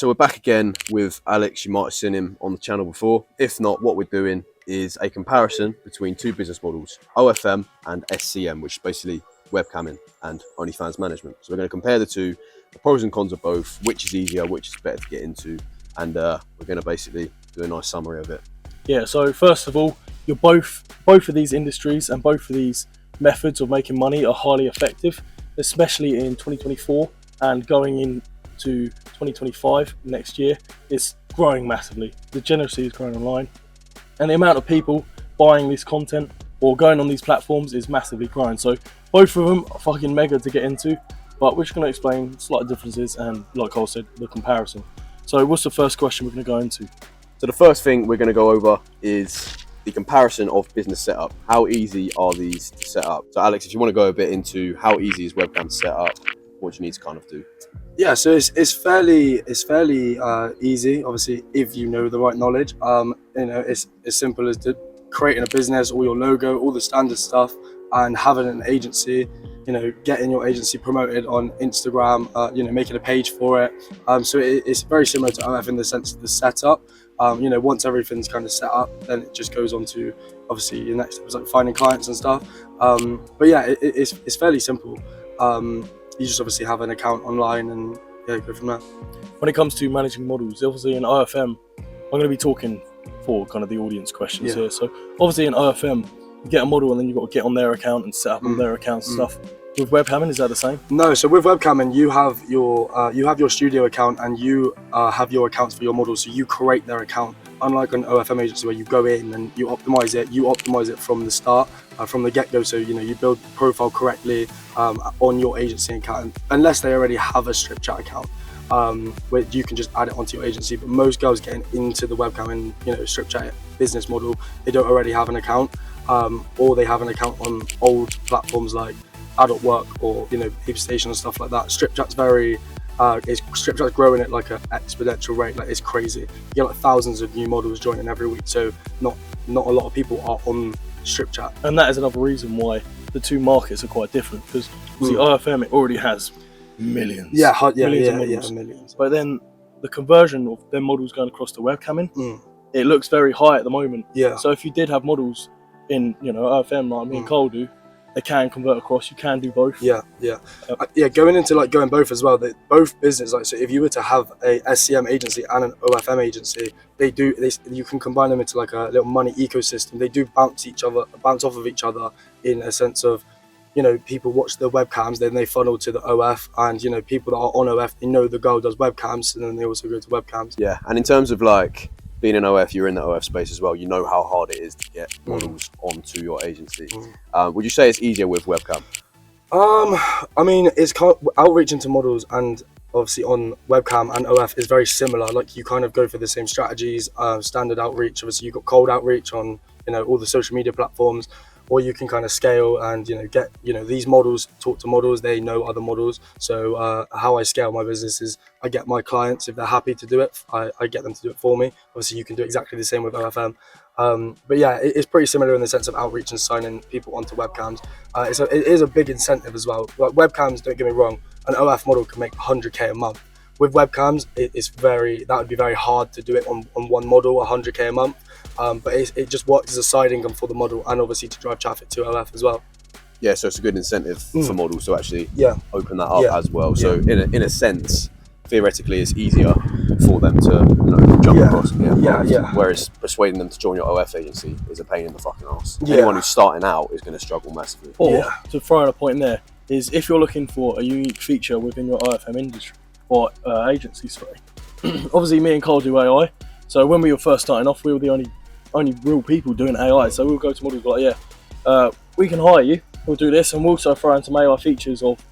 so we're back again with Alex. You might have seen him on the channel before. If not, what we're doing is a comparison between two business models, OFM and SCM, which is basically webcamming and OnlyFans management. So we're going to compare the two, the pros and cons of both, which is easier, which is better to get into, and we're going to basically do a nice summary of it. Yeah, so first of all, you're both of these industries and both of these methods of making money are highly effective, especially in 2024 and going into 2025 next year. It's growing massively. The degeneracy is growing online, and the amount of people buying this content or going on these platforms is massively growing. So both of them are fucking mega to get into, but we're just going to explain slight differences and, like Cole said, the comparison. So what's the first question we're going to go into? So the first thing we're going to go over is the comparison of business setup. How easy are these to set up? So Alex, if you want to go a bit into how easy is webcam to set up, what do you need to kind of do? Yeah, so it's fairly easy, obviously, if you know the right knowledge. It's as simple as creating a business, all your logo, all the standard stuff, and having an agency. Getting your agency promoted on Instagram. Making a page for it. So it's very similar to OF in the sense of the setup. Once everything's kind of set up, then it just goes on to obviously your next step is like finding clients and stuff. But yeah, it's fairly simple. You just obviously have an account online and go from there. When it comes to managing models, obviously in OFM, I'm going to be talking for kind of the audience questions here. So obviously in OFM, you get a model and then you've got to get on their account and set up on their account and stuff. With webcamming, is that the same? No, so with webcamming, you have your studio account and you have your accounts for your models, so you create their account. Unlike an OFM agency where you go in and you optimize it from the start, from the get-go. So you build the profile correctly on your agency account, unless they already have a strip chat account, where you can just add it onto your agency. But most girls getting into the webcam and strip chat business model, they don't already have an account, or they have an account on old platforms like Adult Work or Heap Station and stuff like that. Strip chat's Strip chat's growing at like an exponential rate. Like, it's crazy. You get like thousands of new models joining every week, so not a lot of people are on strip chat. And that is another reason why the two markets are quite different, because the OFM, it already has millions. Millions. But then the conversion of their models going across to webcamming, it looks very high at the moment. Yeah. So if you did have models in OFM like me and Cole do, they can convert across. You can do both. Going both as well. Both business, like, so if you were to have a SCM agency and an OFM agency, you can combine them into like a little money ecosystem. They do bounce off of each other in a sense of, people watch the webcams, then they funnel to the OF, and people that are on OF, they know the girl does webcams, and then they also go to webcams. Yeah, and in terms of like being an OF, you're in the OF space as well. You know how hard it is to get models onto your agency. Would you say it's easier with webcam? It's kind of outreach into models, and obviously on webcam and OF is very similar. Like, you kind of go for the same strategies. Standard outreach, obviously you've got cold outreach on all the social media platforms, or you can kind of scale and get these models, talk to models, they know other models. So how I scale my business is I get my clients, if they're happy to do it, I get them to do it for me. Obviously you can do exactly the same with OFM. But yeah, it's pretty similar in the sense of outreach and signing people onto webcams. It is a big incentive as well. Like, webcams, don't get me wrong, an OF model can make 100k a month. With webcams, that would be very hard to do it on one model, 100k a month. But it just works as a side income for the model, and obviously to drive traffic to OF as well. Yeah, so it's a good incentive for models to actually open that up as well. So in a sense, theoretically, it's easier for them to jump across and get involved. Whereas persuading them to join your OF agency is a pain in the fucking ass. Anyone who's starting out is going to struggle massively. Or to throw in a point in there is, if you're looking for a unique feature within your OFM industry or agency, obviously me and Cole do AI. So when we were first starting off, we were the only real people doing AI. So we'll go to models like, we can hire you, we'll do this, and we'll also throw in some AI features of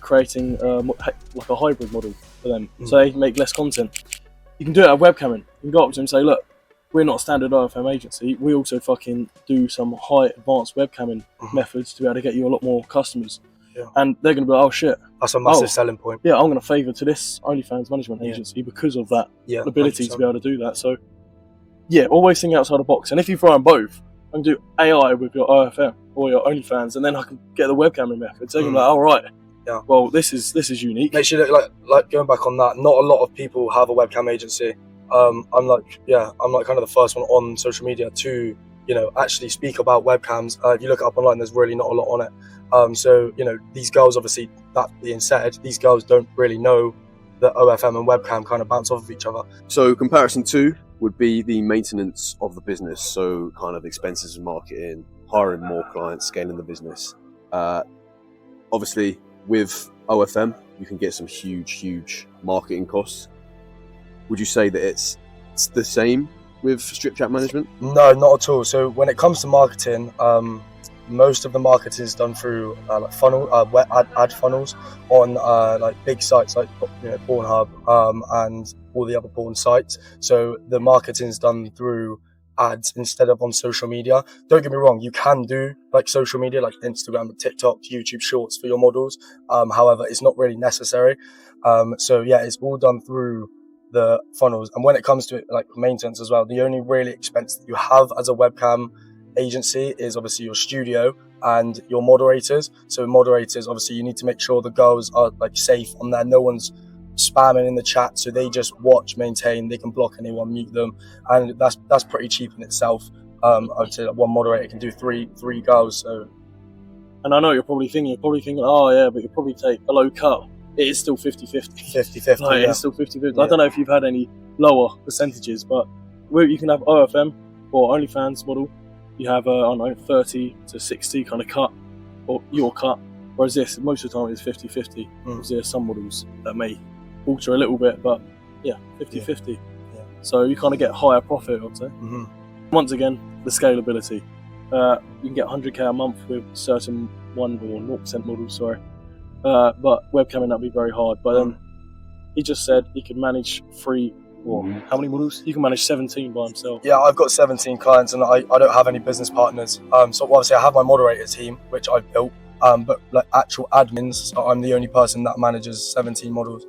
creating like a hybrid model for them, so they can make less content. You can do it at webcamming. You can go up to them and say, look, we're not a standard OFM agency, we also fucking do some high advanced webcamming methods to be able to get you a lot more customers. And they're going to be like, oh shit, that's a massive selling point. Yeah, I'm going to favour to this OnlyFans Management agency because of that ability 100%. To be able to do that. So yeah, always think outside the box. And if you throw in both, I can do AI with your OFM or your OnlyFans, and then I can get the webcamming methods. They're going to be like, all right, Yeah. Well, this is unique. Makes you look like going back on that. Not a lot of people have a webcam agency. I'm like kind of the first one on social media to actually speak about webcams. If you look it up online, there's really not a lot on it. So these girls, obviously, that being said, these girls don't really know that OFM and webcam kind of bounce off of each other. So comparison 2 would be the maintenance of the business. So kind of expenses of marketing, hiring more clients, scaling the business. Obviously, with OFM, you can get some huge marketing costs. Would you say that it's the same with strip chat management? No, not at all. So when it comes to marketing, most of the marketing is done through like ad funnels on like big sites like Pornhub and all the other porn sites. So the marketing is done through ads instead of on social media. Don't get me wrong, you can do like social media like Instagram, TikTok, YouTube Shorts for your models. However, it's not really necessary. So yeah, it's all done through the funnels. And when it comes to like maintenance as well, the only really expense that you have as a webcam agency is obviously your studio and your moderators. So moderators, obviously, you need to make sure the girls are like safe on there. No one's spamming in the chat, so they just watch, maintain. They can block anyone, mute them, and that's pretty cheap in itself. I would say that one moderator can do three girls. So, and I know you're probably thinking, oh yeah, but you probably take a low cut. It is still 50-50. 50-50. Like, it's still 50-50. Yeah. I don't know if you've had any lower percentages, but you can have OFM or OnlyFans model. You have I don't know, 30 to 60 kind of cut, or your cut. Whereas this, most of the time, it's 50-50. Because there's some models that may alter a little bit, but yeah, 50-50. Yeah. So you kind of get higher profit, I'd say. Mm-hmm. Once again, the scalability. You can get 100k a month with certain 1 or 0% models, sorry. But webcamming, that'd be very hard. But then he just said he could manage 3 or how many models? He can manage 17 by himself. Yeah, I've got 17 clients and I don't have any business partners. So obviously I have my moderator team, which I've built. But like actual admins, so I'm the only person that manages 17 models.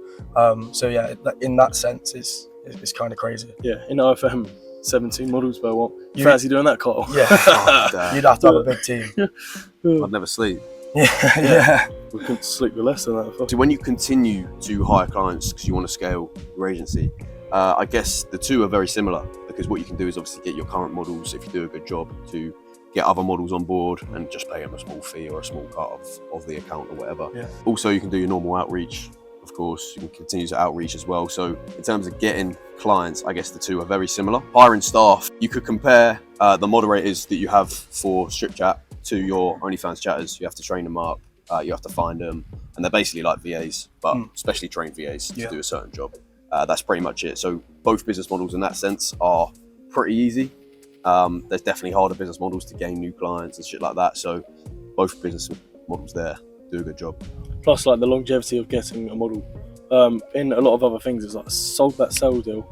So yeah, in that sense, it's kind of crazy. Yeah, in OFM, 17 models per what? You fancy doing that, Kyle? Yeah, you'd have to have a big team. I'd never sleep. Yeah. We couldn't sleep with less than that. So when you continue to hire clients because you want to scale your agency, I guess the two are very similar, because what you can do is obviously get your current models, if you do a good job, to get other models on board and just pay them a small fee or a small cut of the account or whatever. Yeah. Also, you can do your normal outreach, of course. You can continue to outreach as well. So in terms of getting clients, I guess the two are very similar. Hiring staff, you could compare the moderators that you have for strip chat to your OnlyFans chatters. You have to train them up, you have to find them, and they're basically like VAs, but specially trained VAs to do a certain job. That's pretty much it. So both business models in that sense are pretty easy. There's definitely harder business models to gain new clients and shit like that. So both business models there do a good job. Plus, like the longevity of getting a model. In a lot of other things, it's like sold that sale deal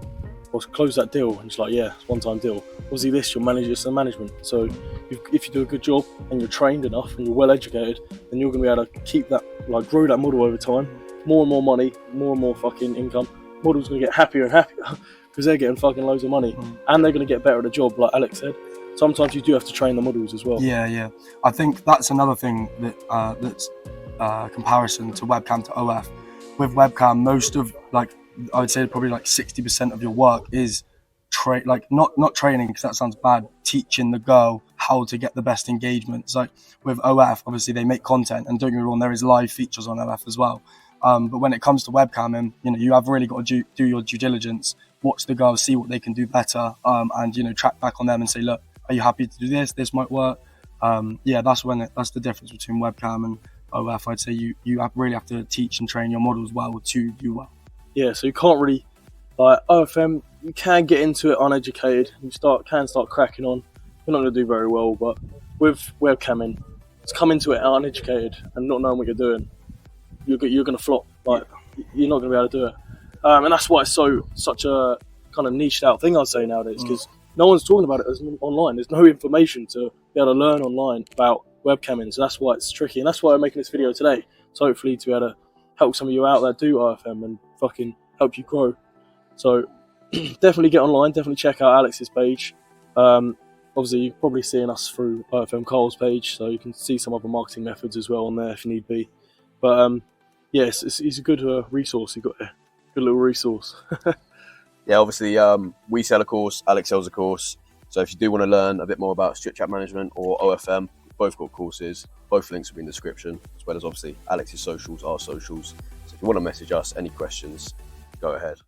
or close that deal, and it's like, yeah, it's one-time deal. Obviously, this you'll manage this in management. So if you do a good job and you're trained enough and you're well educated, then you're going to be able to keep that, like grow that model over time. More and more money, more and more fucking income. Model's going to get happier and happier because they're getting fucking loads of money and they're going to get better at the job, like Alex said. Sometimes you do have to train the models as well. Yeah. I think that's another thing that that's comparison to webcam to OF. With webcam, most of, like, I would say probably like 60% of your work is not training, because that sounds bad, teaching the girl how to get the best engagements. Like with OF, obviously they make content, and don't get me wrong, there is live features on OF as well. But when it comes to webcamming, you have really got to do your due diligence, watch the girls, see what they can do better, and track back on them and say, look, are you happy to do this? This might work. That's the difference between webcam and OF. I'd say you really have to teach and train your models well to do well. Yeah, so you can't really, like OFM, you can get into it uneducated. You can start cracking on. You're not going to do very well, but with webcamming, to come into it uneducated and not knowing what you're doing, you're going to flop. Like, you're not going to be able to do it. And that's why it's such a kind of niched out thing, I'd say, nowadays, because no one's talking about it online. There's no information to be able to learn online about webcamming, so that's why it's tricky, and that's why I'm making this video today. So hopefully to be able to help some of you out that do OFM and fucking help you grow. So definitely get online, definitely check out Alex's page. Obviously you're probably seeing us through OFMKyle's page, so you can see some other marketing methods as well on there if you need be. But yes, it's a good resource. You got there, good little resource. Yeah, obviously, we sell a course, Alex sells a course. So if you do want to learn a bit more about Strip Chat Management or OFM, we've both got courses. Both links will be in the description, as well as obviously Alex's socials, our socials. So if you want to message us, any questions, go ahead.